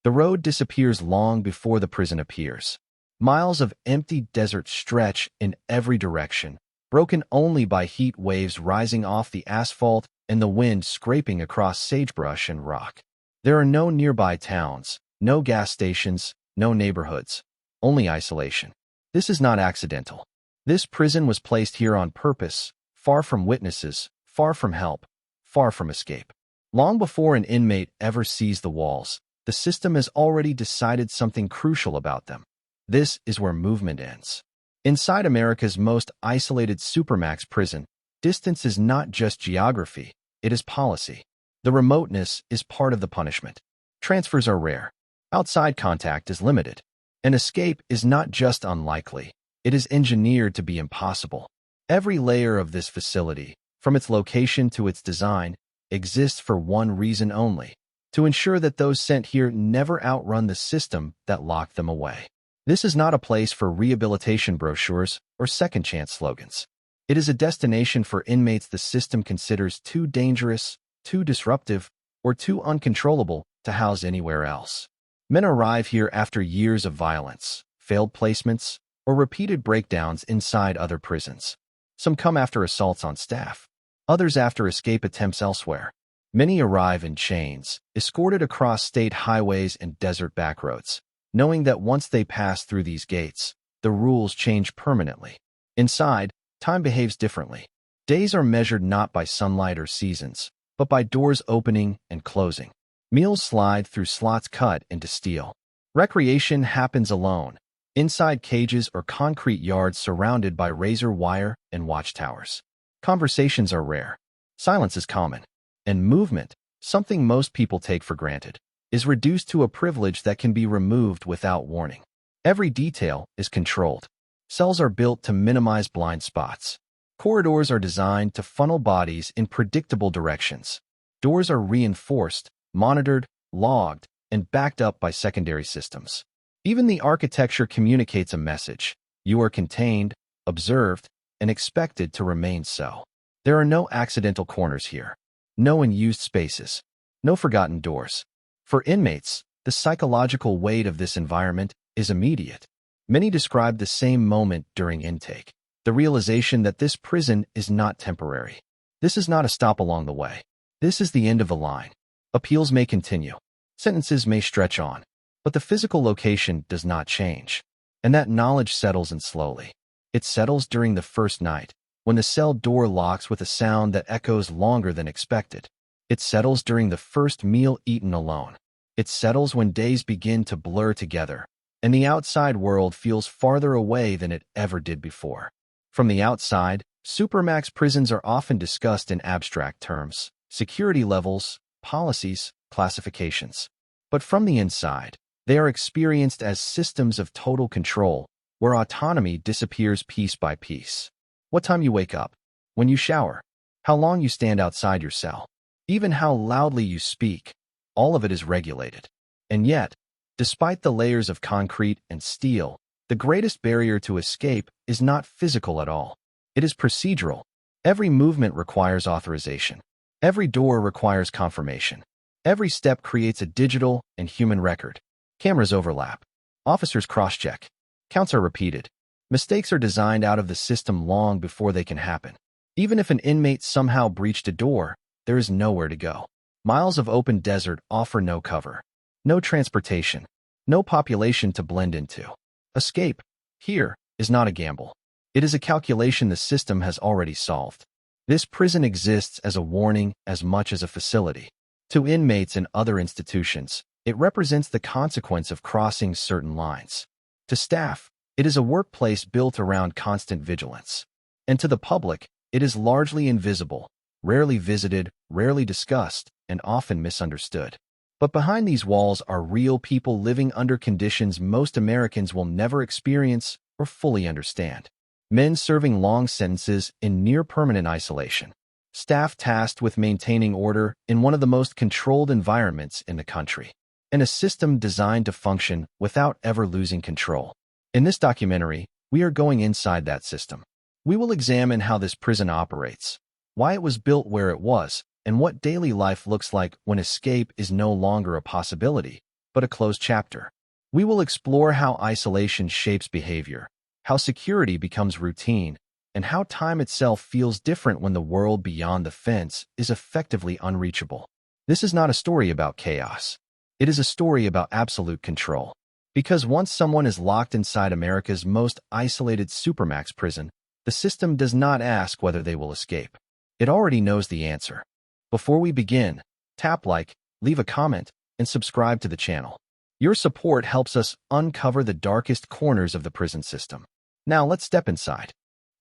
The road disappears long before the prison appears. Miles of empty desert stretch in every direction, broken only by heat waves rising off the asphalt and the wind scraping across sagebrush and rock. There are no nearby towns, no gas stations, no neighborhoods, only isolation. This is not accidental. This prison was placed here on purpose, far from witnesses, far from help, far from escape. Long before an inmate ever sees the walls, the system has already decided something crucial about them. This is where movement ends. Inside America's most isolated Supermax prison, distance is not just geography, it is policy. The remoteness is part of the punishment. Transfers are rare. Outside contact is limited. An escape is not just unlikely, it is engineered to be impossible. Every layer of this facility, from its location to its design, exists for one reason only: to ensure that those sent here never outrun the system that locked them away. This is not a place for rehabilitation brochures or second chance slogans. It is a destination for inmates the system considers too dangerous, too disruptive, or too uncontrollable to house anywhere else. Men arrive here after years of violence, failed placements, or repeated breakdowns inside other prisons. Some come after assaults on staff, others after escape attempts elsewhere. Many arrive in chains, escorted across state highways and desert backroads, knowing that once they pass through these gates, the rules change permanently. Inside, time behaves differently. Days are measured not by sunlight or seasons, but by doors opening and closing. Meals slide through slots cut into steel. Recreation happens alone, inside cages or concrete yards surrounded by razor wire and watchtowers. Conversations are rare. Silence is common. And movement, something most people take for granted, is reduced to a privilege that can be removed without warning. Every detail is controlled. Cells are built to minimize blind spots. Corridors are designed to funnel bodies in predictable directions. Doors are reinforced, monitored, logged, and backed up by secondary systems. Even the architecture communicates a message. You are contained, observed, and expected to remain so. There are no accidental corners here. No unused spaces. No forgotten doors. For inmates, the psychological weight of this environment is immediate. Many describe the same moment during intake. The realization that this prison is not temporary. This is not a stop along the way. This is the end of a line. Appeals may continue. Sentences may stretch on. But the physical location does not change. And that knowledge settles in slowly. It settles during the first night, when the cell door locks with a sound that echoes longer than expected. It settles during the first meal eaten alone. It settles when days begin to blur together, and the outside world feels farther away than it ever did before. From the outside, Supermax prisons are often discussed in abstract terms: security levels, policies, classifications. But from the inside, they are experienced as systems of total control, where autonomy disappears piece by piece. What time you wake up, when you shower, how long you stand outside your cell, even how loudly you speak, all of it is regulated. And yet, despite the layers of concrete and steel, the greatest barrier to escape is not physical at all. It is procedural. Every movement requires authorization. Every door requires confirmation. Every step creates a digital and human record. Cameras overlap. Officers cross-check. Counts are repeated. Mistakes are designed out of the system long before they can happen. Even if an inmate somehow breached a door, there is nowhere to go. Miles of open desert offer no cover, no transportation, no population to blend into. Escape, here, is not a gamble. It is a calculation the system has already solved. This prison exists as a warning as much as a facility. To inmates and other institutions, it represents the consequence of crossing certain lines. To staff, it is a workplace built around constant vigilance. And to the public, it is largely invisible, rarely visited, rarely discussed, and often misunderstood. But behind these walls are real people living under conditions most Americans will never experience or fully understand. Men serving long sentences in near-permanent isolation. Staff tasked with maintaining order in one of the most controlled environments in the country. And a system designed to function without ever losing control. In this documentary, we are going inside that system. We will examine how this prison operates, why it was built where it was, and what daily life looks like when escape is no longer a possibility, but a closed chapter. We will explore how isolation shapes behavior, how security becomes routine, and how time itself feels different when the world beyond the fence is effectively unreachable. This is not a story about chaos. It is a story about absolute control. Because once someone is locked inside America's most isolated Supermax prison, the system does not ask whether they will escape. It already knows the answer. Before we begin, tap like, leave a comment, and subscribe to the channel. Your support helps us uncover the darkest corners of the prison system. Now let's step inside.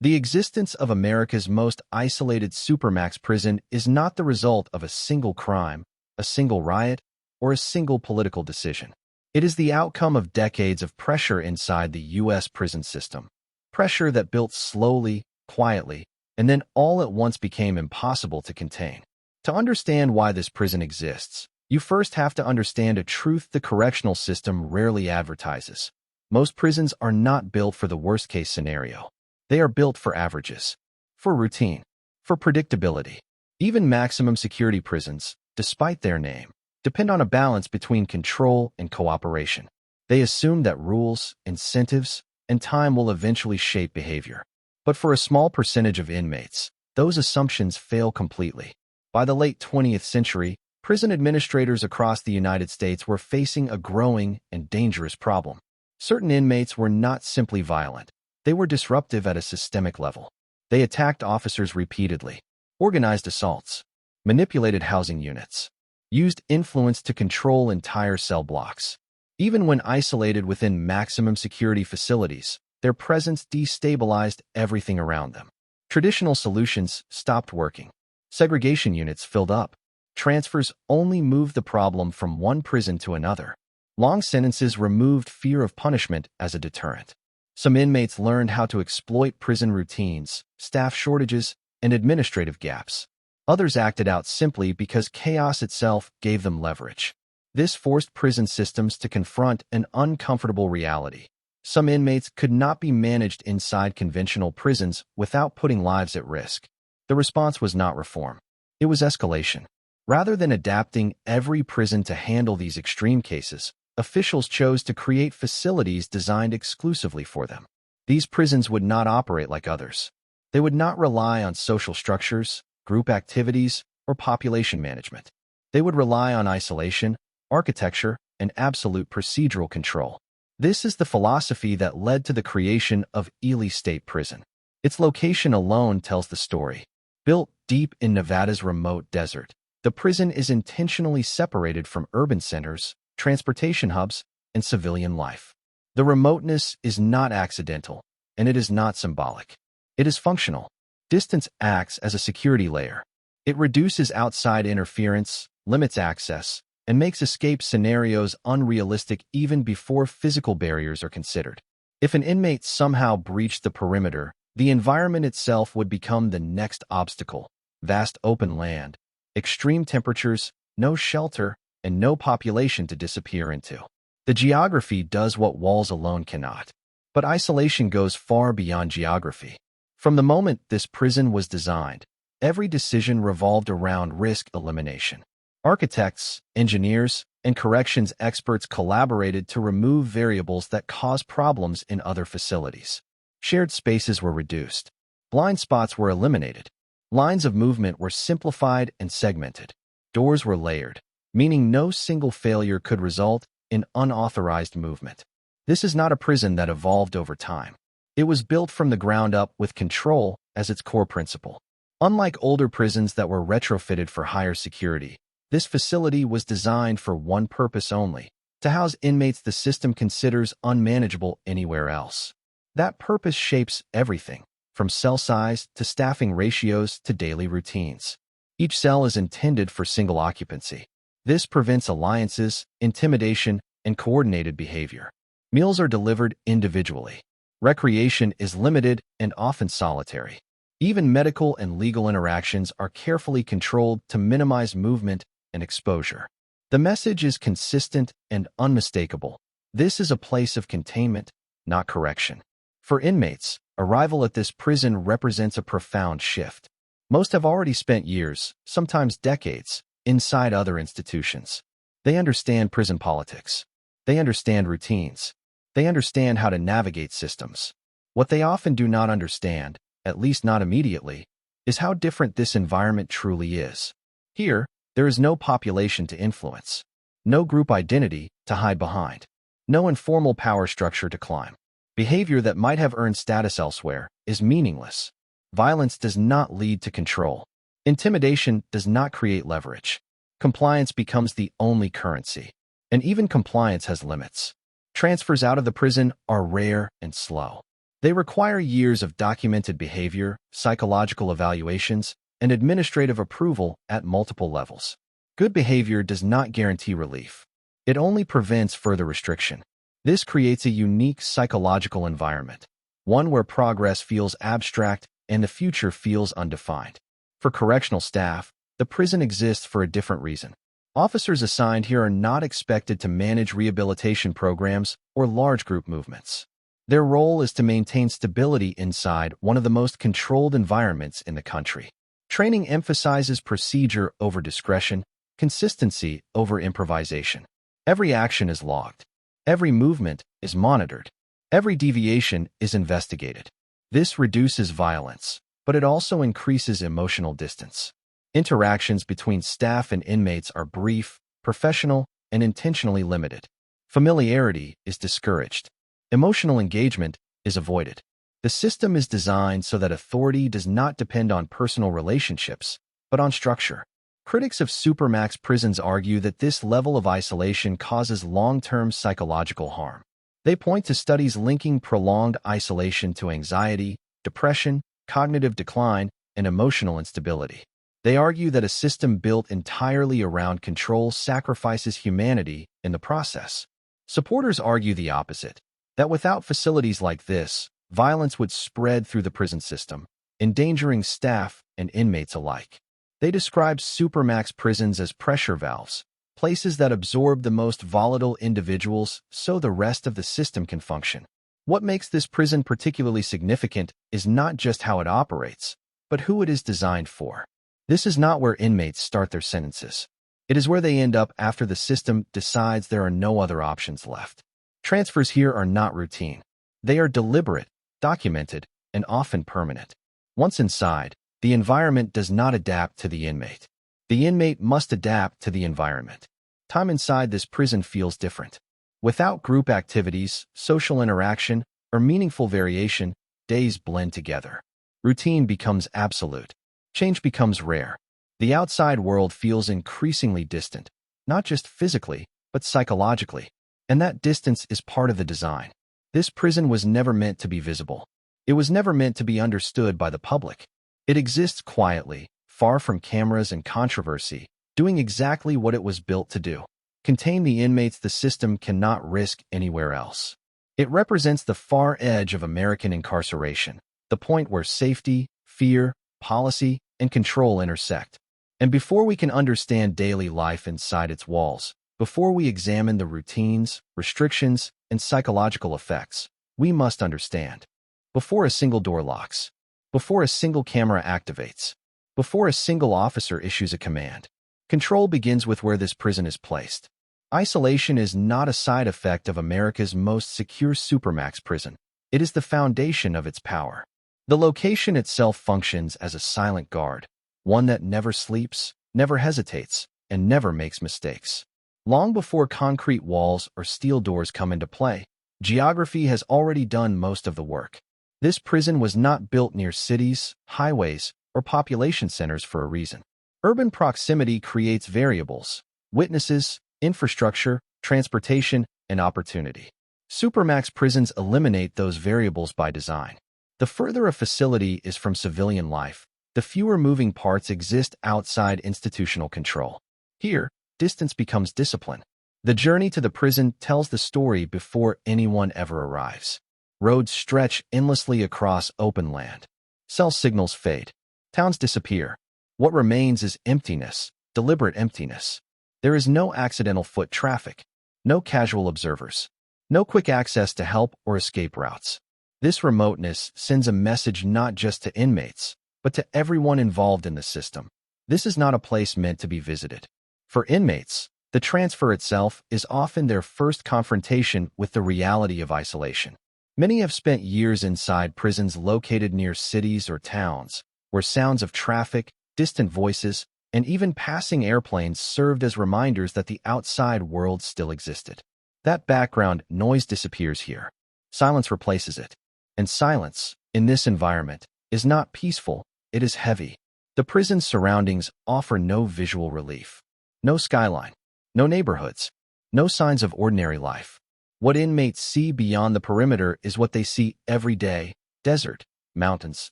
The existence of America's most isolated Supermax prison is not the result of a single crime, a single riot, or a single political decision. It is the outcome of decades of pressure inside the U.S. prison system. Pressure that built slowly, quietly, and then all at once became impossible to contain. To understand why this prison exists, you first have to understand a truth the correctional system rarely advertises. Most prisons are not built for the worst-case scenario. They are built for averages, for routine, for predictability. Even maximum security prisons, despite their name, depend on a balance between control and cooperation. They assume that rules, incentives, and time will eventually shape behavior. But for a small percentage of inmates, those assumptions fail completely. By the late 20th century, prison administrators across the United States were facing a growing and dangerous problem. Certain inmates were not simply violent. They were disruptive at a systemic level. They attacked officers repeatedly, organized assaults, manipulated housing units, used influence to control entire cell blocks. Even when isolated within maximum security facilities, their presence destabilized everything around them. Traditional solutions stopped working. Segregation units filled up. Transfers only moved the problem from one prison to another. Long sentences removed fear of punishment as a deterrent. Some inmates learned how to exploit prison routines, staff shortages, and administrative gaps. Others acted out simply because chaos itself gave them leverage. This forced prison systems to confront an uncomfortable reality. Some inmates could not be managed inside conventional prisons without putting lives at risk. The response was not reform. It was escalation. Rather than adapting every prison to handle these extreme cases, officials chose to create facilities designed exclusively for them. These prisons would not operate like others. They would not rely on social structures, group activities, or population management. They would rely on isolation, architecture, and absolute procedural control. This is the philosophy that led to the creation of Ely State Prison. Its location alone tells the story. Built deep in Nevada's remote desert, the prison is intentionally separated from urban centers, transportation hubs, and civilian life. The remoteness is not accidental, and it is not symbolic. It is functional. Distance acts as a security layer. It reduces outside interference, limits access, and makes escape scenarios unrealistic even before physical barriers are considered. If an inmate somehow breached the perimeter, the environment itself would become the next obstacle. Vast open land, extreme temperatures, no shelter, and no population to disappear into. The geography does what walls alone cannot. But isolation goes far beyond geography. From the moment this prison was designed, every decision revolved around risk elimination. Architects, engineers, and corrections experts collaborated to remove variables that cause problems in other facilities. Shared spaces were reduced. Blind spots were eliminated. Lines of movement were simplified and segmented. Doors were layered, meaning no single failure could result in unauthorized movement. This is not a prison that evolved over time. It was built from the ground up with control as its core principle. Unlike older prisons that were retrofitted for higher security, this facility was designed for one purpose only: to house inmates the system considers unmanageable anywhere else. That purpose shapes everything, from cell size to staffing ratios to daily routines. Each cell is intended for single occupancy. This prevents alliances, intimidation, and coordinated behavior. Meals are delivered individually. Recreation is limited and often solitary. Even medical and legal interactions are carefully controlled to minimize movement and exposure. The message is consistent and unmistakable. This is a place of containment, not correction. For inmates, arrival at this prison represents a profound shift. Most have already spent years, sometimes decades, inside other institutions. They understand prison politics. They understand routines. They understand how to navigate systems. What they often do not understand, at least not immediately, is how different this environment truly is. Here, there is no population to influence, no group identity to hide behind, no informal power structure to climb. Behavior that might have earned status elsewhere is meaningless. Violence does not lead to control. Intimidation does not create leverage. Compliance becomes the only currency. And even compliance has limits. Transfers out of the prison are rare and slow. They require years of documented behavior, psychological evaluations, and administrative approval at multiple levels. Good behavior does not guarantee relief. It only prevents further restriction. This creates a unique psychological environment, one where progress feels abstract and the future feels undefined. For correctional staff, the prison exists for a different reason. Officers assigned here are not expected to manage rehabilitation programs or large group movements. Their role is to maintain stability inside one of the most controlled environments in the country. Training emphasizes procedure over discretion, consistency over improvisation. Every action is logged. Every movement is monitored. Every deviation is investigated. This reduces violence, but it also increases emotional distance. Interactions between staff and inmates are brief, professional, and intentionally limited. Familiarity is discouraged. Emotional engagement is avoided. The system is designed so that authority does not depend on personal relationships, but on structure. Critics of Supermax prisons argue that this level of isolation causes long-term psychological harm. They point to studies linking prolonged isolation to anxiety, depression, cognitive decline, and emotional instability. They argue that a system built entirely around control sacrifices humanity in the process. Supporters argue the opposite, that without facilities like this, violence would spread through the prison system, endangering staff and inmates alike. They describe Supermax prisons as pressure valves, places that absorb the most volatile individuals so the rest of the system can function. What makes this prison particularly significant is not just how it operates, but who it is designed for. This is not where inmates start their sentences. It is where they end up after the system decides there are no other options left. Transfers here are not routine. They are deliberate, documented, and often permanent. Once inside, the environment does not adapt to the inmate. The inmate must adapt to the environment. Time inside this prison feels different. Without group activities, social interaction, or meaningful variation, days blend together. Routine becomes absolute. Change becomes rare. The outside world feels increasingly distant, not just physically, but psychologically. And that distance is part of the design. This prison was never meant to be visible. It was never meant to be understood by the public. It exists quietly, far from cameras and controversy, doing exactly what it was built to do. Contain the inmates the system cannot risk anywhere else. It represents the far edge of American incarceration, the point where safety, fear, policy, and control intersect. And before we can understand daily life inside its walls, before we examine the routines, restrictions, and psychological effects, we must understand. Before a single door locks, before a single camera activates, before a single officer issues a command, control begins with where this prison is placed. Isolation is not a side effect of America's most secure Supermax prison. It is the foundation of its power. The location itself functions as a silent guard, one that never sleeps, never hesitates, and never makes mistakes. Long before concrete walls or steel doors come into play, geography has already done most of the work. This prison was not built near cities, highways, or population centers for a reason. Urban proximity creates variables, witnesses, infrastructure, transportation, and opportunity. Supermax prisons eliminate those variables by design. The further a facility is from civilian life, the fewer moving parts exist outside institutional control. Here, distance becomes discipline. The journey to the prison tells the story before anyone ever arrives. Roads stretch endlessly across open land. Cell signals fade. Towns disappear. What remains is emptiness, deliberate emptiness. There is no accidental foot traffic, no casual observers, no quick access to help or escape routes. This remoteness sends a message not just to inmates, but to everyone involved in the system. This is not a place meant to be visited. For inmates, The transfer itself is often their first confrontation with the reality of isolation. Many have spent years inside prisons located near cities or towns, where sounds of traffic, distant voices, and even passing airplanes served as reminders that the outside world still existed. That background noise disappears here. Silence replaces it. And silence, in this environment, is not peaceful, it is heavy. The prison's surroundings offer no visual relief. No skyline, no neighborhoods, no signs of ordinary life. What inmates see beyond the perimeter is what they see every day: desert, mountains,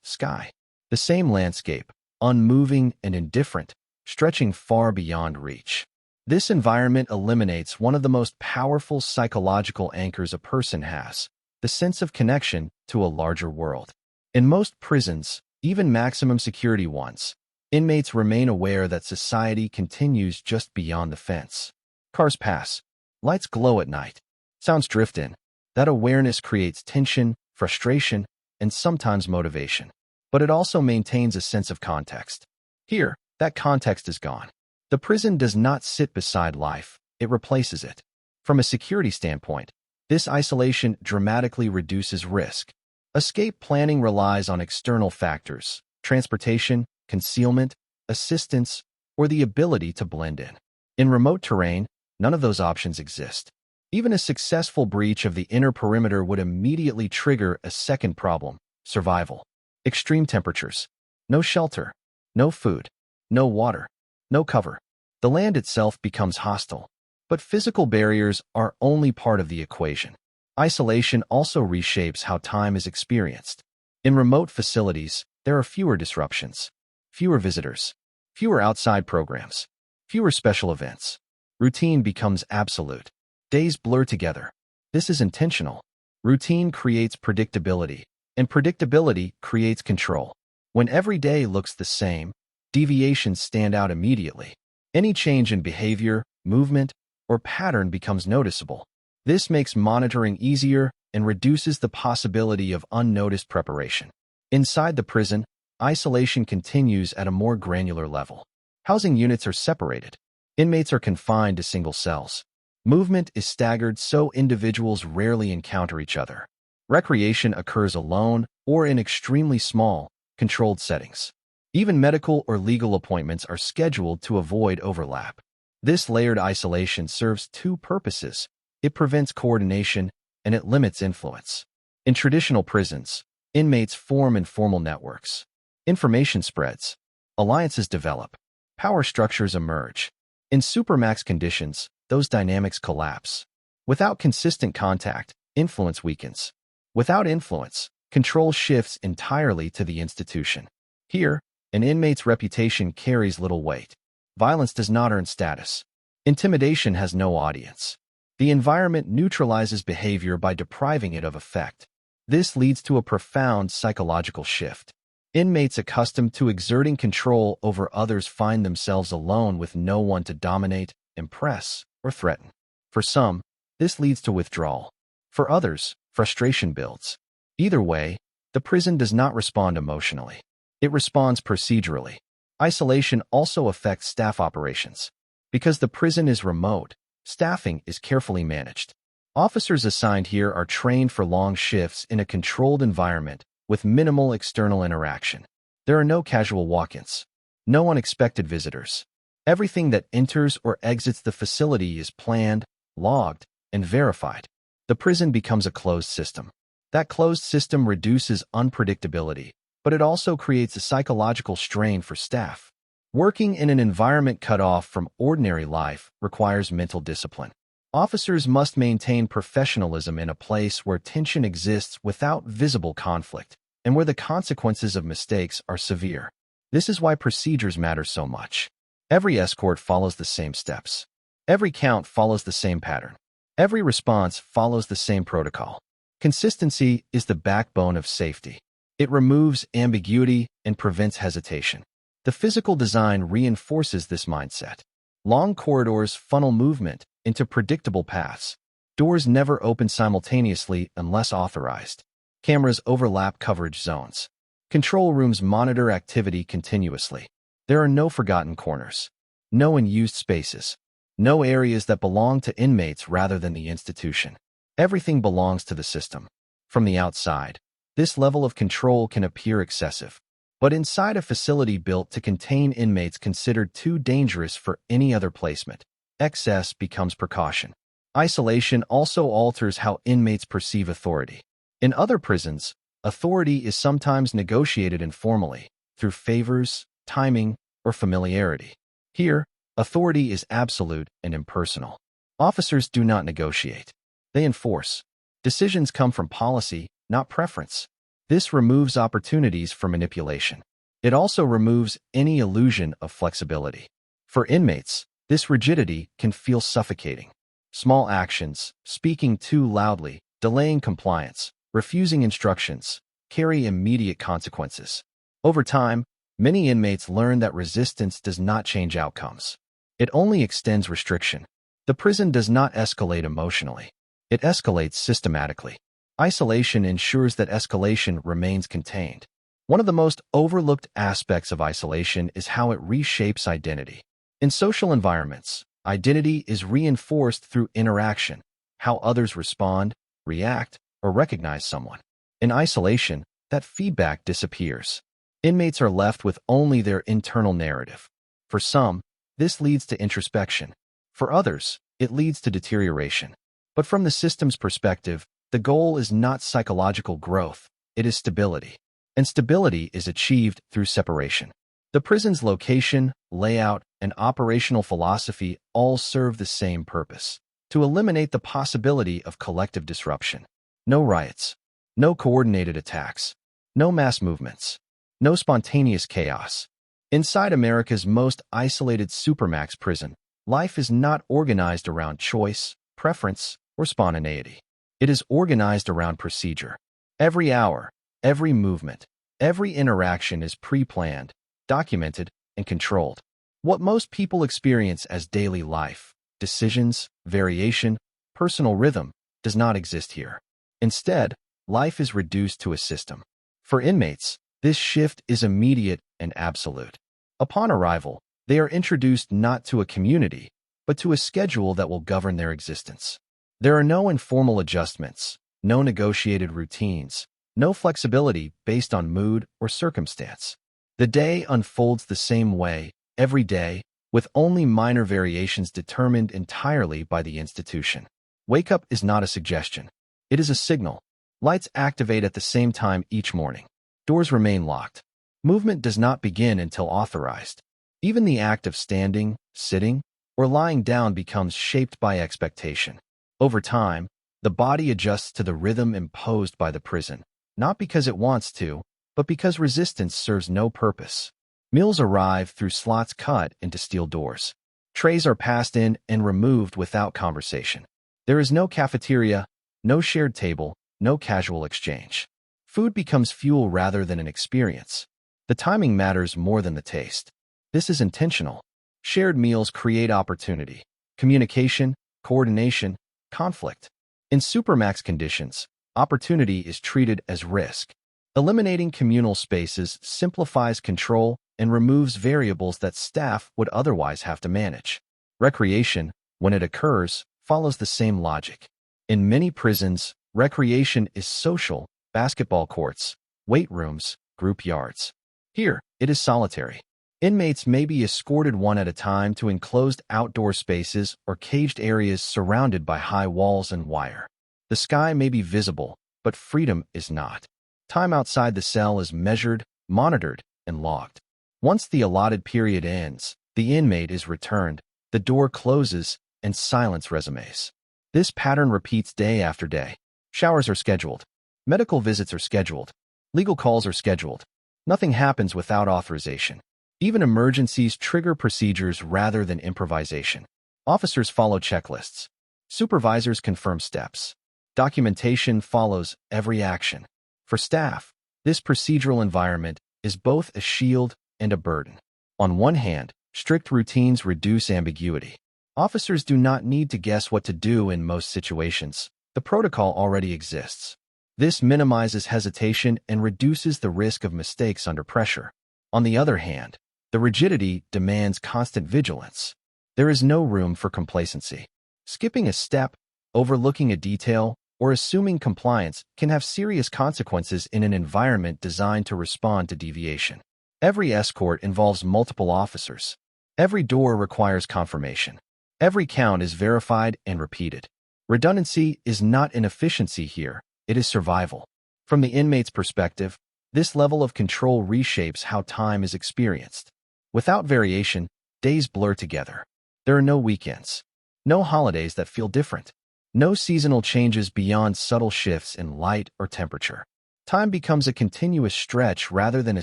sky. The same landscape, unmoving and indifferent, stretching far beyond reach. This environment eliminates one of the most powerful psychological anchors a person has: the sense of connection to a larger world. In most prisons, even maximum security ones, inmates remain aware that society continues just beyond the fence. Cars pass. Lights glow at night. Sounds drift in. That awareness creates tension, frustration, and sometimes motivation. But it also maintains a sense of context. Here, that context is gone. The prison does not sit beside life, it replaces it. From a security standpoint, this isolation dramatically reduces risk. Escape planning relies on external factors: transportation, concealment, assistance, or the ability to blend in. In remote terrain, none of those options exist. Even a successful breach of the inner perimeter would immediately trigger a second problem: survival. Extreme temperatures. No shelter. No food. No water. No cover. The land itself becomes hostile. But physical barriers are only part of the equation. Isolation also reshapes how time is experienced. In remote facilities, there are fewer disruptions, fewer visitors, fewer outside programs, fewer special events. Routine becomes absolute. Days blur together. This is intentional. Routine creates predictability, and predictability creates control. When every day looks the same, deviations stand out immediately. Any change in behavior, movement, or pattern becomes noticeable. This makes monitoring easier and reduces the possibility of unnoticed preparation. Inside the prison, isolation continues at a more granular level. Housing units are separated. Inmates are confined to single cells. Movement is staggered so individuals rarely encounter each other. Recreation occurs alone or in extremely small, controlled settings. Even medical or legal appointments are scheduled to avoid overlap. This layered isolation serves two purposes. It prevents coordination and it limits influence. In traditional prisons, inmates form informal networks. Information spreads. Alliances develop. Power structures emerge. In Supermax conditions, those dynamics collapse. Without consistent contact, influence weakens. Without influence, control shifts entirely to the institution. Here, an inmate's reputation carries little weight. Violence does not earn status. Intimidation has no audience. The environment neutralizes behavior by depriving it of effect. This leads to a profound psychological shift. Inmates accustomed to exerting control over others find themselves alone with no one to dominate, impress, or threaten. For some, this leads to withdrawal. For others, frustration builds. Either way, the prison does not respond emotionally. It responds procedurally. Isolation also affects staff operations. Because the prison is remote, staffing is carefully managed. Officers assigned here are trained for long shifts in a controlled environment with minimal external interaction. There are no casual walk-ins, no unexpected visitors. Everything that enters or exits the facility is planned, logged, and verified. The prison becomes a closed system. That closed system reduces unpredictability, but it also creates a psychological strain for staff. Working in an environment cut off from ordinary life requires mental discipline. Officers must maintain professionalism in a place where tension exists without visible conflict, and where the consequences of mistakes are severe. This is why procedures matter so much. Every escort follows the same steps. Every count follows the same pattern. Every response follows the same protocol. Consistency is the backbone of safety. It removes ambiguity and prevents hesitation. The physical design reinforces this mindset. Long corridors funnel movement into predictable paths. Doors never open simultaneously unless authorized. Cameras overlap coverage zones. Control rooms monitor activity continuously. There are no forgotten corners. No unused spaces. No areas that belong to inmates rather than the institution. Everything belongs to the system. From the outside, this level of control can appear excessive, but inside a facility built to contain inmates considered too dangerous for any other placement, excess becomes precaution. Isolation also alters how inmates perceive authority. In other prisons, authority is sometimes negotiated informally, through favors, timing, or familiarity. Here, authority is absolute and impersonal. Officers do not negotiate. They enforce. Decisions come from policy, not preference. This removes opportunities for manipulation. It also removes any illusion of flexibility. For inmates, this rigidity can feel suffocating. Small actions, speaking too loudly, delaying compliance, refusing instructions, carry immediate consequences. Over time, many inmates learn that resistance does not change outcomes. It only extends restriction. The prison does not escalate emotionally. It escalates systematically. Isolation ensures that escalation remains contained. One of the most overlooked aspects of isolation is how it reshapes identity. In social environments, identity is reinforced through interaction, how others respond, react, or recognize someone. In isolation, that feedback disappears. Inmates are left with only their internal narrative. For some, this leads to introspection. For others, it leads to deterioration. But from the system's perspective, the goal is not psychological growth, it is stability. And stability is achieved through separation. The prison's location, layout, and operational philosophy all serve the same purpose: to eliminate the possibility of collective disruption. No riots, no coordinated attacks, no mass movements, no spontaneous chaos. Inside America's most isolated Supermax prison, life is not organized around choice, preference, or spontaneity. It is organized around procedure. Every hour, every movement, every interaction is pre-planned, documented, and controlled. What most people experience as daily life, decisions, variation, personal rhythm, does not exist here. Instead, life is reduced to a system. For inmates, this shift is immediate and absolute. Upon arrival, they are introduced not to a community, but to a schedule that will govern their existence. There are no informal adjustments, no negotiated routines, no flexibility based on mood or circumstance. The day unfolds the same way, every day, with only minor variations determined entirely by the institution. Wake up is not a suggestion. It is a signal. Lights activate at the same time each morning. Doors remain locked. Movement does not begin until authorized. Even the act of standing, sitting, or lying down becomes shaped by expectation. Over time, the body adjusts to the rhythm imposed by the prison, not because it wants to, but because resistance serves no purpose. Meals arrive through slots cut into steel doors. Trays are passed in and removed without conversation. There is no cafeteria, no shared table, no casual exchange. Food becomes fuel rather than an experience. The timing matters more than the taste. This is intentional. Shared meals create opportunity, communication, coordination, conflict. In Supermax conditions, opportunity is treated as risk. Eliminating communal spaces simplifies control and removes variables that staff would otherwise have to manage. Recreation, when it occurs, follows the same logic. In many prisons, recreation is social: basketball courts, weight rooms, group yards. Here, it is solitary. Inmates may be escorted one at a time to enclosed outdoor spaces or caged areas surrounded by high walls and wire. The sky may be visible, but freedom is not. Time outside the cell is measured, monitored, and logged. Once the allotted period ends, the inmate is returned, the door closes, and silence resumes. This pattern repeats day after day. Showers are scheduled. Medical visits are scheduled. Legal calls are scheduled. Nothing happens without authorization. Even emergencies trigger procedures rather than improvisation. Officers follow checklists. Supervisors confirm steps. Documentation follows every action. For staff, this procedural environment is both a shield and a burden. On one hand, strict routines reduce ambiguity. Officers do not need to guess what to do in most situations. The protocol already exists. This minimizes hesitation and reduces the risk of mistakes under pressure. On the other hand, the rigidity demands constant vigilance. There is no room for complacency. Skipping a step, overlooking a detail, or assuming compliance can have serious consequences in an environment designed to respond to deviation. Every escort involves multiple officers. Every door requires confirmation. Every count is verified and repeated. Redundancy is not inefficiency here, it is survival. From the inmate's perspective, this level of control reshapes how time is experienced. Without variation, days blur together. There are no weekends, no holidays that feel different, no seasonal changes beyond subtle shifts in light or temperature. Time becomes a continuous stretch rather than a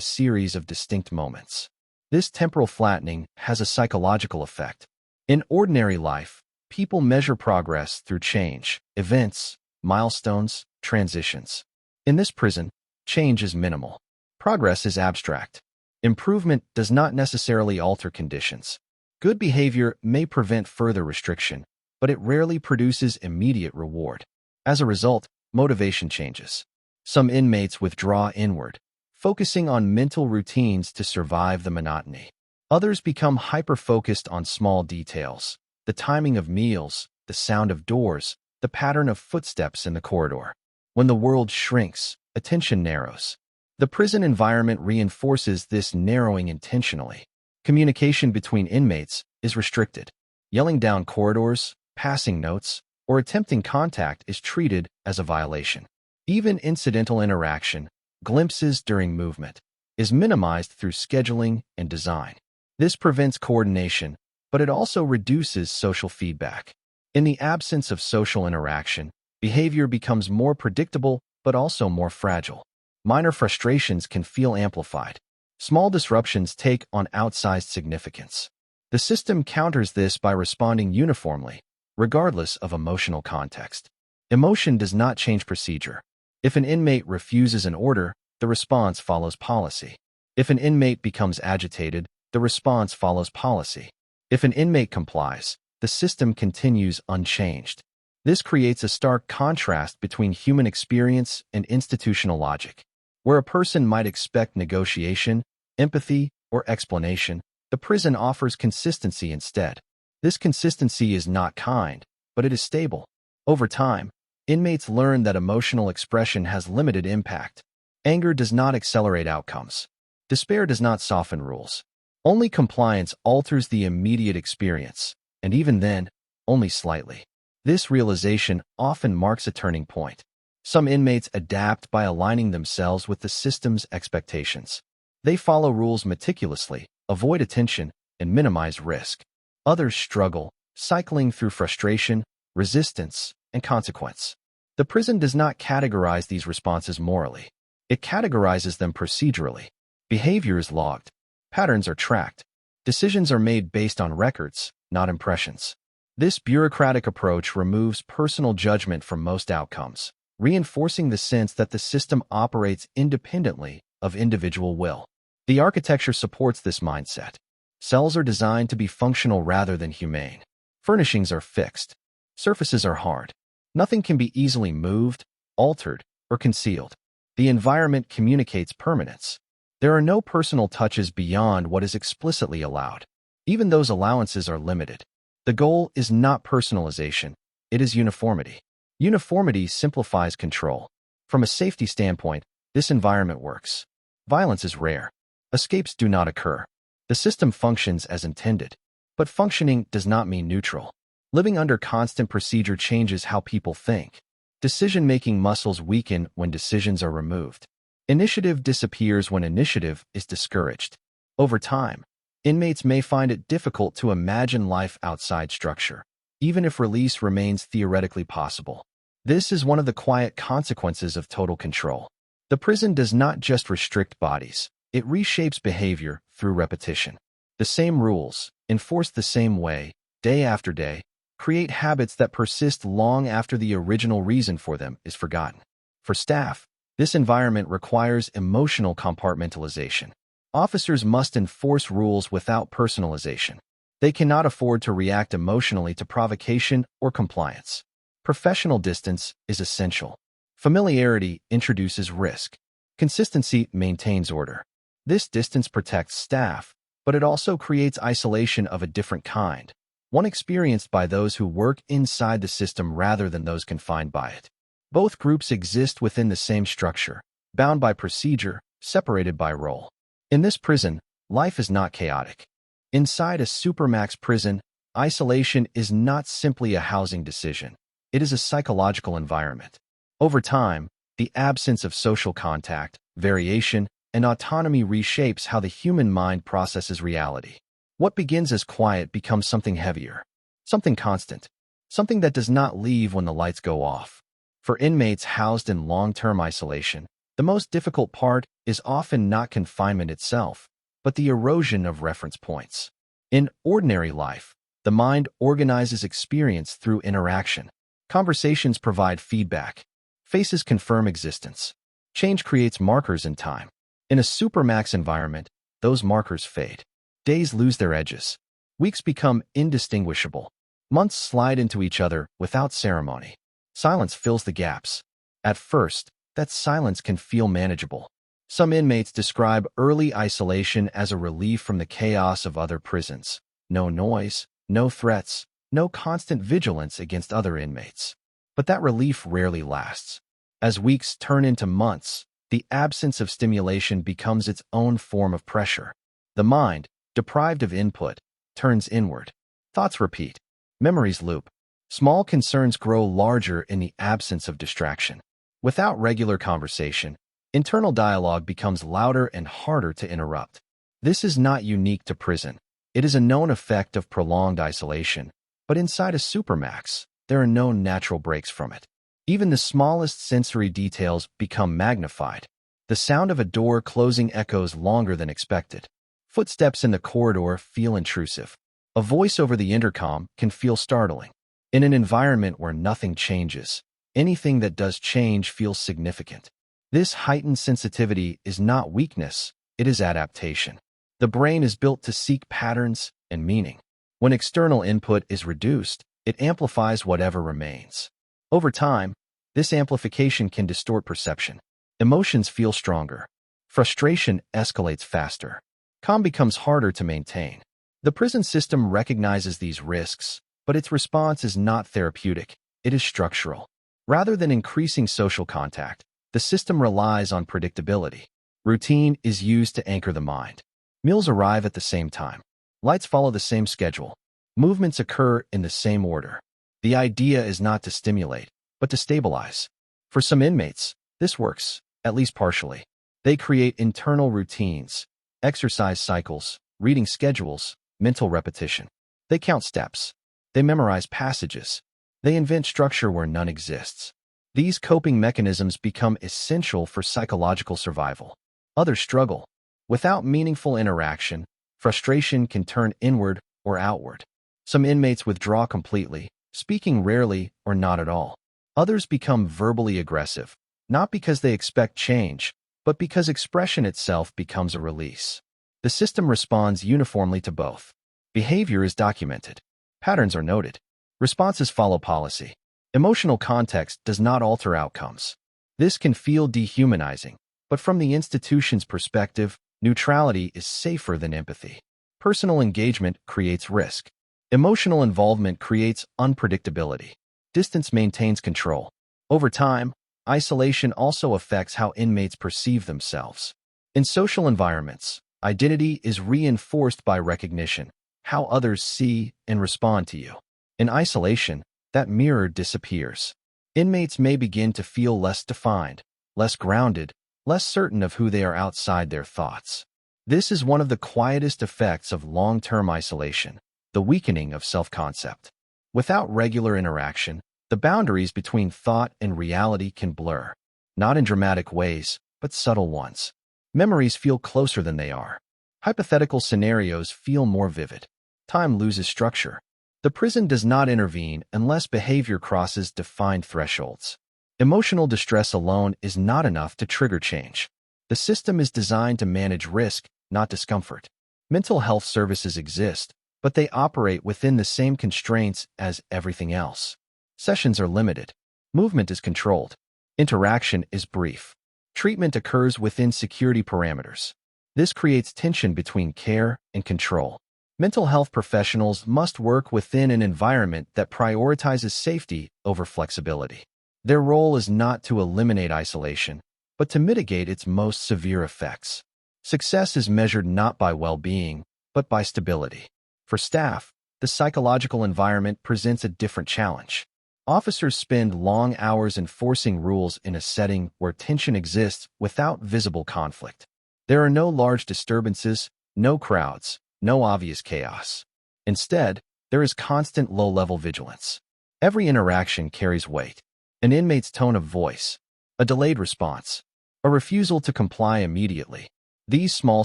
series of distinct moments. This temporal flattening has a psychological effect. In ordinary life, people measure progress through change, events, milestones, transitions. In this prison, change is minimal. Progress is abstract. Improvement does not necessarily alter conditions. Good behavior may prevent further restriction, but it rarely produces immediate reward. As a result, motivation changes. Some inmates withdraw inward, focusing on mental routines to survive the monotony. Others become hyper-focused on small details, the timing of meals, the sound of doors, the pattern of footsteps in the corridor. When the world shrinks, attention narrows. The prison environment reinforces this narrowing intentionally. Communication between inmates is restricted. Yelling down corridors, passing notes, or attempting contact is treated as a violation. Even incidental interaction, glimpses during movement, is minimized through scheduling and design. This prevents coordination, but it also reduces social feedback. In the absence of social interaction, behavior becomes more predictable but also more fragile. Minor frustrations can feel amplified. Small disruptions take on outsized significance. The system counters this by responding uniformly, regardless of emotional context. Emotion does not change procedure. If an inmate refuses an order, the response follows policy. If an inmate becomes agitated, the response follows policy. If an inmate complies, the system continues unchanged. This creates a stark contrast between human experience and institutional logic. Where a person might expect negotiation, empathy, or explanation, the prison offers consistency instead. This consistency is not kind, but it is stable. Over time, inmates learn that emotional expression has limited impact. Anger does not accelerate outcomes. Despair does not soften rules. Only compliance alters the immediate experience, and even then, only slightly. This realization often marks a turning point. Some inmates adapt by aligning themselves with the system's expectations. They follow rules meticulously, avoid attention, and minimize risk. Others struggle, cycling through frustration, resistance, and consequence. The prison does not categorize these responses morally. It categorizes them procedurally. Behavior is logged. Patterns are tracked. Decisions are made based on records, not impressions. This bureaucratic approach removes personal judgment from most outcomes, reinforcing the sense that the system operates independently of individual will. The architecture supports this mindset. Cells are designed to be functional rather than humane. Furnishings are fixed. Surfaces are hard. Nothing can be easily moved, altered, or concealed. The environment communicates permanence. There are no personal touches beyond what is explicitly allowed. Even those allowances are limited. The goal is not personalization, it is uniformity. Uniformity simplifies control. From a safety standpoint, this environment works. Violence is rare. Escapes do not occur. The system functions as intended. But functioning does not mean neutral. Living under constant procedure changes how people think. Decision-making muscles weaken when decisions are removed. Initiative disappears when initiative is discouraged. Over time, inmates may find it difficult to imagine life outside structure, even if release remains theoretically possible. This is one of the quiet consequences of total control. The prison does not just restrict bodies, it reshapes behavior through repetition. The same rules, enforced the same way, day after day, create habits that persist long after the original reason for them is forgotten. For staff, this environment requires emotional compartmentalization. Officers must enforce rules without personalization. They cannot afford to react emotionally to provocation or compliance. Professional distance is essential. Familiarity introduces risk. Consistency maintains order. This distance protects staff, but it also creates isolation of a different kind, one experienced by those who work inside the system rather than those confined by it. Both groups exist within the same structure, bound by procedure, separated by role. In this prison, life is not chaotic. Inside a Supermax prison, isolation is not simply a housing decision. It is a psychological environment. Over time, the absence of social contact, variation, and autonomy reshapes how the human mind processes reality. What begins as quiet becomes something heavier, something constant, something that does not leave when the lights go off. For inmates housed in long-term isolation, the most difficult part is often not confinement itself, but the erosion of reference points. In ordinary life, the mind organizes experience through interaction. Conversations provide feedback. Faces confirm existence. Change creates markers in time. In a Supermax environment, those markers fade. Days lose their edges. Weeks become indistinguishable. Months slide into each other without ceremony. Silence fills the gaps. At first, that silence can feel manageable. Some inmates describe early isolation as a relief from the chaos of other prisons. No noise, no threats, no constant vigilance against other inmates. But that relief rarely lasts. As weeks turn into months, the absence of stimulation becomes its own form of pressure. The mind, deprived of input, turns inward. Thoughts repeat. Memories loop. Small concerns grow larger in the absence of distraction. Without regular conversation, internal dialogue becomes louder and harder to interrupt. This is not unique to prison. It is a known effect of prolonged isolation, but inside a Supermax, there are no natural breaks from it. Even the smallest sensory details become magnified. The sound of a door closing echoes longer than expected. Footsteps in the corridor feel intrusive. A voice over the intercom can feel startling. In an environment where nothing changes, anything that does change feels significant. This heightened sensitivity is not weakness, it is adaptation. The brain is built to seek patterns and meaning. When external input is reduced, it amplifies whatever remains. Over time, this amplification can distort perception. Emotions feel stronger. Frustration escalates faster. Calm becomes harder to maintain. The prison system recognizes these risks, but its response is not therapeutic, it is structural. Rather than increasing social contact, the system relies on predictability. Routine is used to anchor the mind. Meals arrive at the same time. Lights follow the same schedule. Movements occur in the same order. The idea is not to stimulate, but to stabilize. For some inmates, this works, at least partially. They create internal routines, exercise cycles, reading schedules, mental repetition. They count steps. They memorize passages. They invent structure where none exists. These coping mechanisms become essential for psychological survival. Others struggle. Without meaningful interaction, frustration can turn inward or outward. Some inmates withdraw completely, speaking rarely or not at all. Others become verbally aggressive, not because they expect change, but because expression itself becomes a release. The system responds uniformly to both. Behavior is documented. Patterns are noted. Responses follow policy. Emotional context does not alter outcomes. This can feel dehumanizing, but from the institution's perspective, neutrality is safer than empathy. Personal engagement creates risk. Emotional involvement creates unpredictability. Distance maintains control. Over time, isolation also affects how inmates perceive themselves. In social environments, identity is reinforced by recognition, how others see and respond to you. In isolation, that mirror disappears. Inmates may begin to feel less defined, less grounded, less certain of who they are outside their thoughts. This is one of the quietest effects of long-term isolation, the weakening of self-concept. Without regular interaction, the boundaries between thought and reality can blur, not in dramatic ways, but subtle ones. Memories feel closer than they are. Hypothetical scenarios feel more vivid. Time loses structure. The prison does not intervene unless behavior crosses defined thresholds. Emotional distress alone is not enough to trigger change. The system is designed to manage risk, not discomfort. Mental health services exist, but they operate within the same constraints as everything else. Sessions are limited. Movement is controlled. Interaction is brief. Treatment occurs within security parameters. This creates tension between care and control. Mental health professionals must work within an environment that prioritizes safety over flexibility. Their role is not to eliminate isolation, but to mitigate its most severe effects. Success is measured not by well-being, but by stability. For staff, the psychological environment presents a different challenge. Officers spend long hours enforcing rules in a setting where tension exists without visible conflict. There are no large disturbances, no crowds, no obvious chaos. Instead, there is constant low-level vigilance. Every interaction carries weight. An inmate's tone of voice, a delayed response, a refusal to comply immediately. These small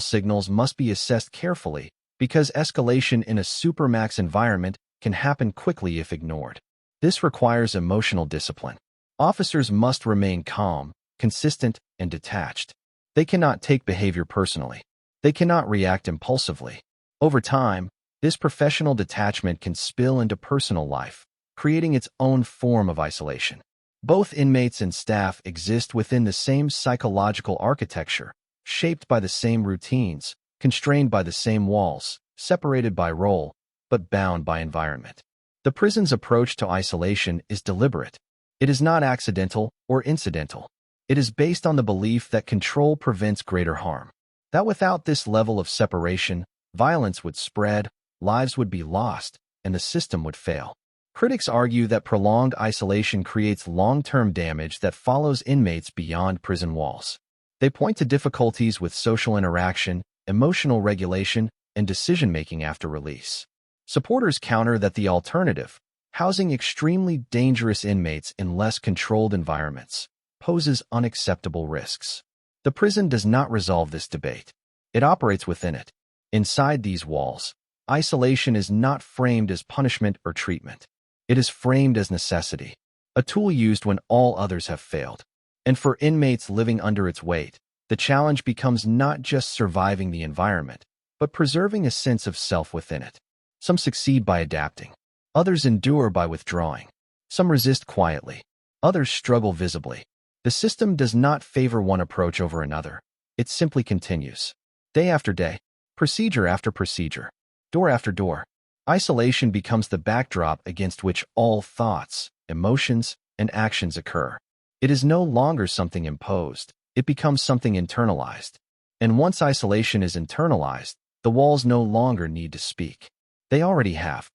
signals must be assessed carefully because escalation in a Supermax environment can happen quickly if ignored. This requires emotional discipline. Officers must remain calm, consistent, and detached. They cannot take behavior personally. They cannot react impulsively. Over time, this professional detachment can spill into personal life, creating its own form of isolation. Both inmates and staff exist within the same psychological architecture, shaped by the same routines, constrained by the same walls, separated by role, but bound by environment. The prison's approach to isolation is deliberate. It is not accidental or incidental. It is based on the belief that control prevents greater harm. That without this level of separation, violence would spread, lives would be lost, and the system would fail. Critics argue that prolonged isolation creates long-term damage that follows inmates beyond prison walls. They point to difficulties with social interaction, emotional regulation, and decision-making after release. Supporters counter that the alternative, housing extremely dangerous inmates in less controlled environments, poses unacceptable risks. The prison does not resolve this debate. It operates within it. Inside these walls, isolation is not framed as punishment or treatment. It is framed as necessity, a tool used when all others have failed. And for inmates living under its weight, the challenge becomes not just surviving the environment, but preserving a sense of self within it. Some succeed by adapting. Others endure by withdrawing. Some resist quietly. Others struggle visibly. The system does not favor one approach over another. It simply continues. Day after day, procedure after procedure, door after door. Isolation becomes the backdrop against which all thoughts, emotions, and actions occur. It is no longer something imposed. It becomes something internalized. And once isolation is internalized, the walls no longer need to speak. They already have.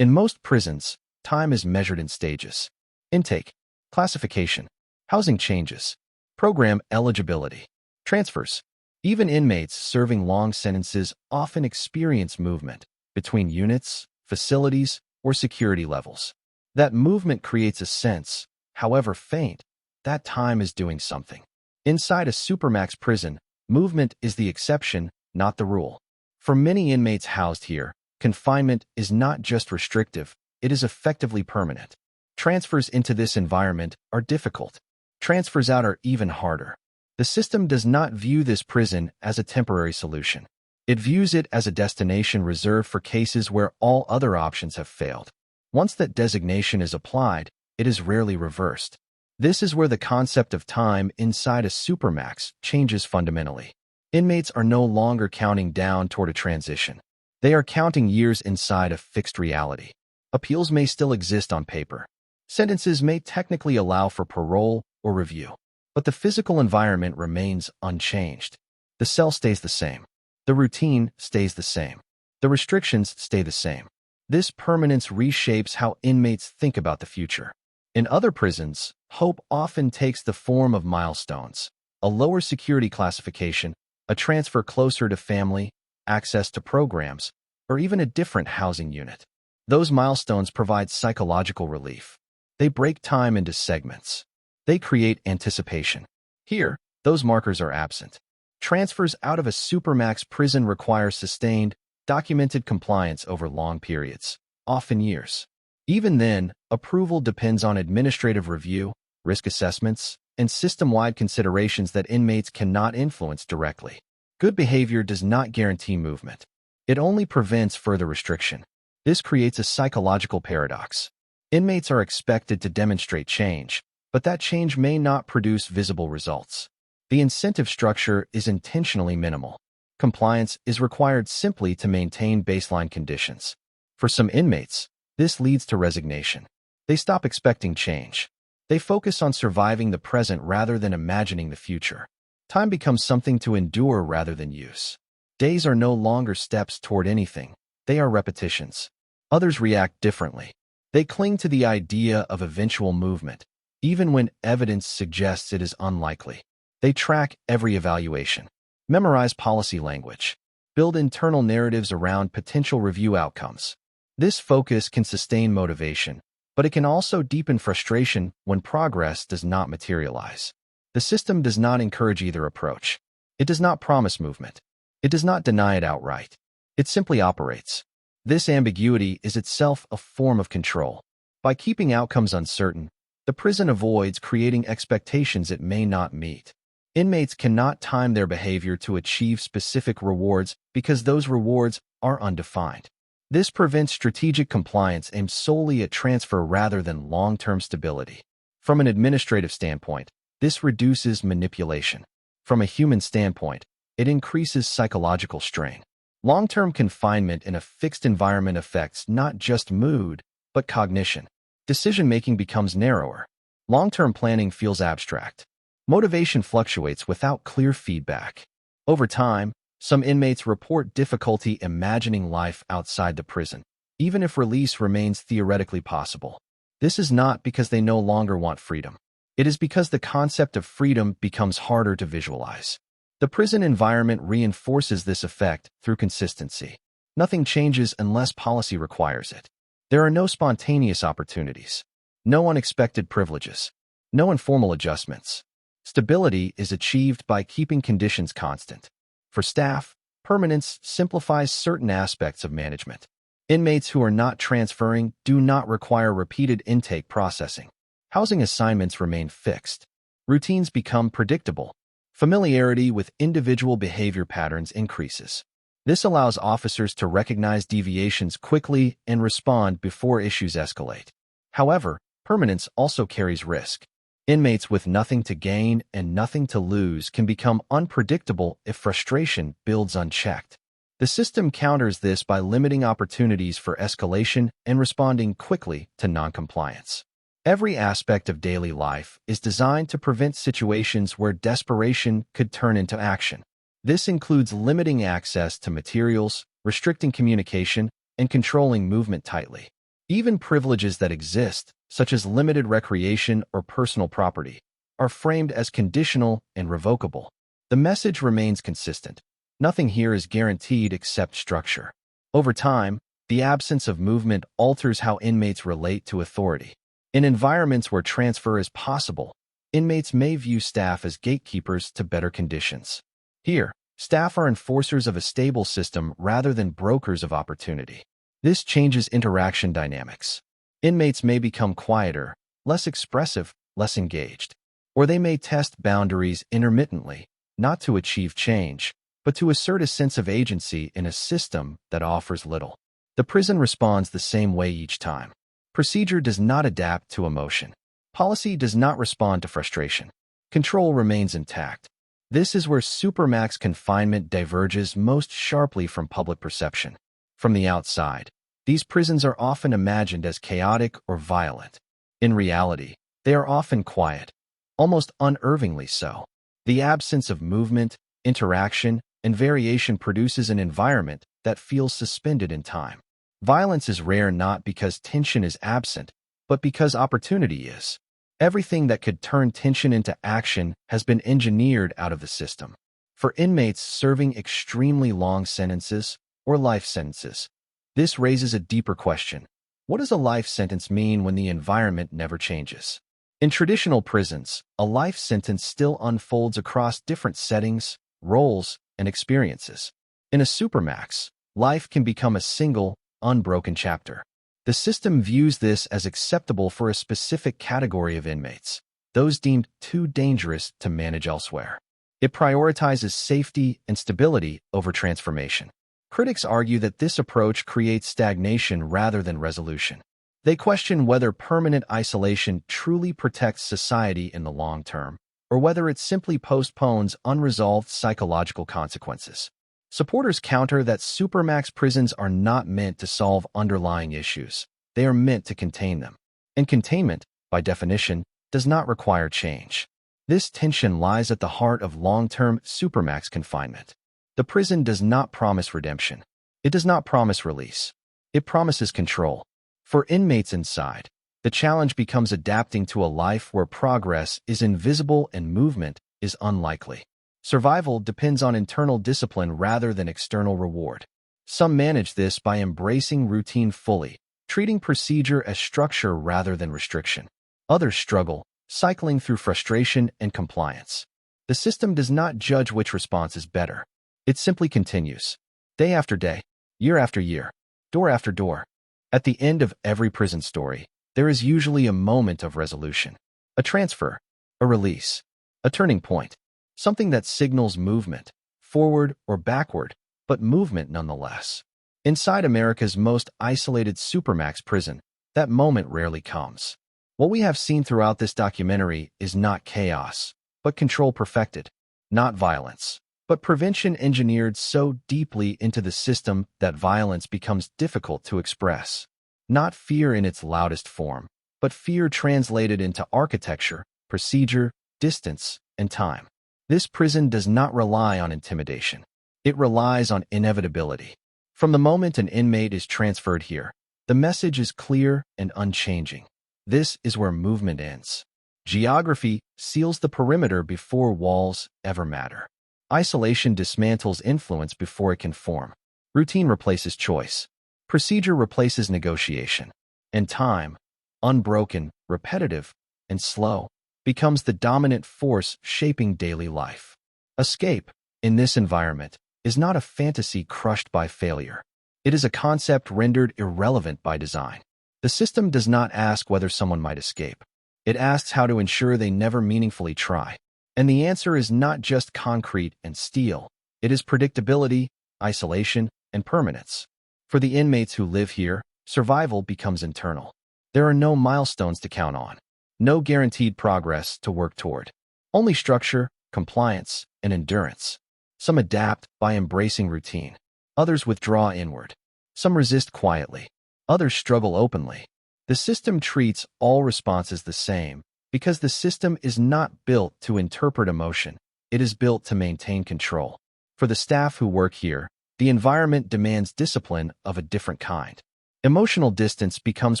In most prisons, time is measured in stages. Intake, classification, housing changes, program eligibility, transfers. Even inmates serving long sentences often experience movement between units, facilities, or security levels. That movement creates a sense, however faint, that time is doing something. Inside a Supermax prison, movement is the exception, not the rule. For many inmates housed here, confinement is not just restrictive, it is effectively permanent. Transfers into this environment are difficult. Transfers out are even harder. The system does not view this prison as a temporary solution. It views it as a destination reserved for cases where all other options have failed. Once that designation is applied, it is rarely reversed. This is where the concept of time inside a Supermax changes fundamentally. Inmates are no longer counting down toward a transition. They are counting years inside a fixed reality. Appeals may still exist on paper. Sentences may technically allow for parole or review. But the physical environment remains unchanged. The cell stays the same. The routine stays the same. The restrictions stay the same. This permanence reshapes how inmates think about the future. In other prisons, hope often takes the form of milestones, a lower security classification, a transfer closer to family, access to programs, or even a different housing unit. Those milestones provide psychological relief. They break time into segments. They create anticipation. Here, those markers are absent. Transfers out of a Supermax prison require sustained, documented compliance over long periods, often years. Even then, approval depends on administrative review, risk assessments, and system-wide considerations that inmates cannot influence directly. Good behavior does not guarantee movement. It only prevents further restriction. This creates a psychological paradox. Inmates are expected to demonstrate change, but that change may not produce visible results. The incentive structure is intentionally minimal. Compliance is required simply to maintain baseline conditions. For some inmates, this leads to resignation. They stop expecting change. They focus on surviving the present rather than imagining the future. Time becomes something to endure rather than use. Days are no longer steps toward anything. They are repetitions. Others react differently. They cling to the idea of eventual movement, even when evidence suggests it is unlikely. They track every evaluation, memorize policy language, build internal narratives around potential review outcomes. This focus can sustain motivation, but it can also deepen frustration when progress does not materialize. The system does not encourage either approach. It does not promise movement. It does not deny it outright. It simply operates. This ambiguity is itself a form of control. By keeping outcomes uncertain, the prison avoids creating expectations it may not meet. Inmates cannot time their behavior to achieve specific rewards because those rewards are undefined. This prevents strategic compliance aimed solely at transfer rather than long-term stability. From an administrative standpoint, this reduces manipulation. From a human standpoint, it increases psychological strain. Long-term confinement in a fixed environment affects not just mood, but cognition. Decision-making becomes narrower. Long-term planning feels abstract. Motivation fluctuates without clear feedback. Over time, some inmates report difficulty imagining life outside the prison, even if release remains theoretically possible. This is not because they no longer want freedom. It is because the concept of freedom becomes harder to visualize. The prison environment reinforces this effect through consistency. Nothing changes unless policy requires it. There are no spontaneous opportunities, no unexpected privileges, no informal adjustments. Stability is achieved by keeping conditions constant. For staff, permanence simplifies certain aspects of management. Inmates who are not transferring do not require repeated intake processing. Housing assignments remain fixed. Routines become predictable. Familiarity with individual behavior patterns increases. This allows officers to recognize deviations quickly and respond before issues escalate. However, permanence also carries risk. Inmates with nothing to gain and nothing to lose can become unpredictable if frustration builds unchecked. The system counters this by limiting opportunities for escalation and responding quickly to noncompliance. Every aspect of daily life is designed to prevent situations where desperation could turn into action. This includes limiting access to materials, restricting communication, and controlling movement tightly. Even privileges that exist, such as limited recreation or personal property, are framed as conditional and revocable. The message remains consistent. Nothing here is guaranteed except structure. Over time, the absence of movement alters how inmates relate to authority. In environments where transfer is possible, inmates may view staff as gatekeepers to better conditions. Here, staff are enforcers of a stable system rather than brokers of opportunity. This changes interaction dynamics. Inmates may become quieter, less expressive, less engaged. Or they may test boundaries intermittently, not to achieve change, but to assert a sense of agency in a system that offers little. The prison responds the same way each time. Procedure does not adapt to emotion. Policy does not respond to frustration. Control remains intact. This is where Supermax confinement diverges most sharply from public perception. From the outside, these prisons are often imagined as chaotic or violent. In reality, they are often quiet, almost unnervingly so. The absence of movement, interaction, and variation produces an environment that feels suspended in time. Violence is rare not because tension is absent, but because opportunity is. Everything that could turn tension into action has been engineered out of the system. For inmates serving extremely long sentences or life sentences, this raises a deeper question. What does a life sentence mean when the environment never changes? In traditional prisons, a life sentence still unfolds across different settings, roles, and experiences. In a Supermax, life can become a single, unbroken chapter. The system views this as acceptable for a specific category of inmates, those deemed too dangerous to manage elsewhere. It prioritizes safety and stability over transformation. Critics argue that this approach creates stagnation rather than resolution. They question whether permanent isolation truly protects society in the long term, or whether it simply postpones unresolved psychological consequences. Supporters counter that Supermax prisons are not meant to solve underlying issues. They are meant to contain them. And containment, by definition, does not require change. This tension lies at the heart of long-term Supermax confinement. The prison does not promise redemption. It does not promise release. It promises control. For inmates inside, the challenge becomes adapting to a life where progress is invisible and movement is unlikely. Survival depends on internal discipline rather than external reward. Some manage this by embracing routine fully, treating procedure as structure rather than restriction. Others struggle, cycling through frustration and compliance. The system does not judge which response is better. It simply continues, day after day, year after year, door after door. At the end of every prison story, there is usually a moment of resolution, a transfer, a release, a turning point, something that signals movement, forward or backward, but movement nonetheless. Inside America's most isolated Supermax prison, that moment rarely comes. What we have seen throughout this documentary is not chaos, but control perfected, not violence, but prevention engineered so deeply into the system that violence becomes difficult to express. Not fear in its loudest form, but fear translated into architecture, procedure, distance, and time. This prison does not rely on intimidation. It relies on inevitability. From the moment an inmate is transferred here, the message is clear and unchanging. This is where movement ends. Geography seals the perimeter before walls ever matter. Isolation dismantles influence before it can form. Routine replaces choice. Procedure replaces negotiation. And time, unbroken, repetitive, and slow, becomes the dominant force shaping daily life. Escape, in this environment, is not a fantasy crushed by failure. It is a concept rendered irrelevant by design. The system does not ask whether someone might escape. It asks how to ensure they never meaningfully try. And the answer is not just concrete and steel. It is predictability, isolation, and permanence. For the inmates who live here, survival becomes internal. There are no milestones to count on. No guaranteed progress to work toward. Only structure, compliance, and endurance. Some adapt by embracing routine. Others withdraw inward. Some resist quietly. Others struggle openly. The system treats all responses the same because the system is not built to interpret emotion. It is built to maintain control. For the staff who work here, the environment demands discipline of a different kind. Emotional distance becomes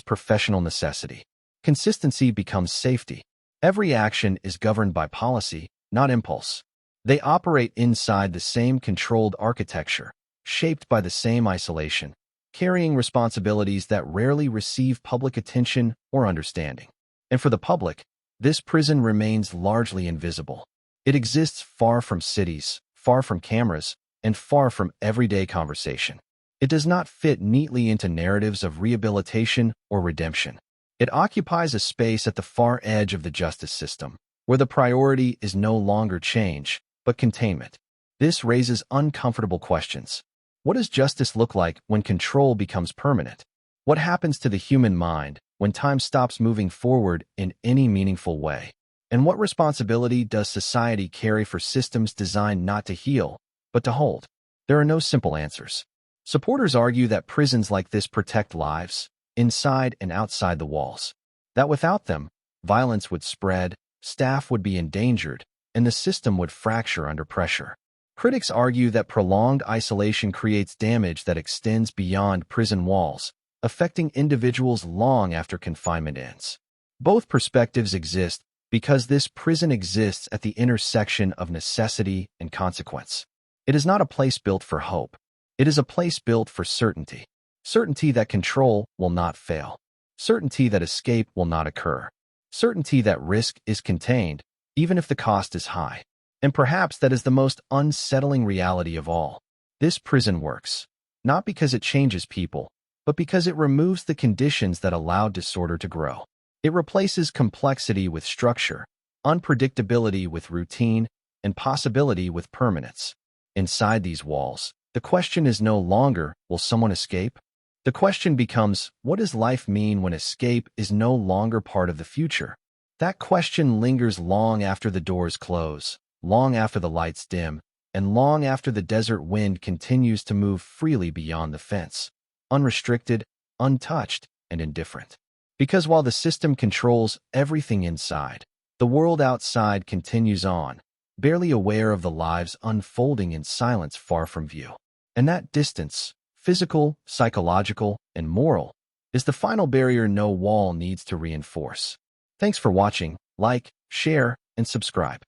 professional necessity. Consistency becomes safety. Every action is governed by policy, not impulse. They operate inside the same controlled architecture, shaped by the same isolation, carrying responsibilities that rarely receive public attention or understanding. And for the public, this prison remains largely invisible. It exists far from cities, far from cameras, and far from everyday conversation. It does not fit neatly into narratives of rehabilitation or redemption. It occupies a space at the far edge of the justice system, where the priority is no longer change, but containment. This raises uncomfortable questions. What does justice look like when control becomes permanent? What happens to the human mind when time stops moving forward in any meaningful way? And what responsibility does society carry for systems designed not to heal, but to hold? There are no simple answers. Supporters argue that prisons like this protect lives, inside and outside the walls. That without them, violence would spread, staff would be endangered, and the system would fracture under pressure. Critics argue that prolonged isolation creates damage that extends beyond prison walls, affecting individuals long after confinement ends. Both perspectives exist because this prison exists at the intersection of necessity and consequence. It is not a place built for hope. It is a place built for certainty. Certainty that control will not fail. Certainty that escape will not occur. Certainty that risk is contained, even if the cost is high. And perhaps that is the most unsettling reality of all. This prison works, not because it changes people, but because it removes the conditions that allow disorder to grow. It replaces complexity with structure, unpredictability with routine, and possibility with permanence. Inside these walls, the question is no longer, will someone escape? The question becomes, what does life mean when escape is no longer part of the future? That question lingers long after the doors close, long after the lights dim, and long after the desert wind continues to move freely beyond the fence, unrestricted, untouched, and indifferent. Because while the system controls everything inside, the world outside continues on, barely aware of the lives unfolding in silence far from view. And that distance, physical, psychological, and moral, is the final barrier no wall needs to reinforce. Thanks for watching. Like, share, and subscribe.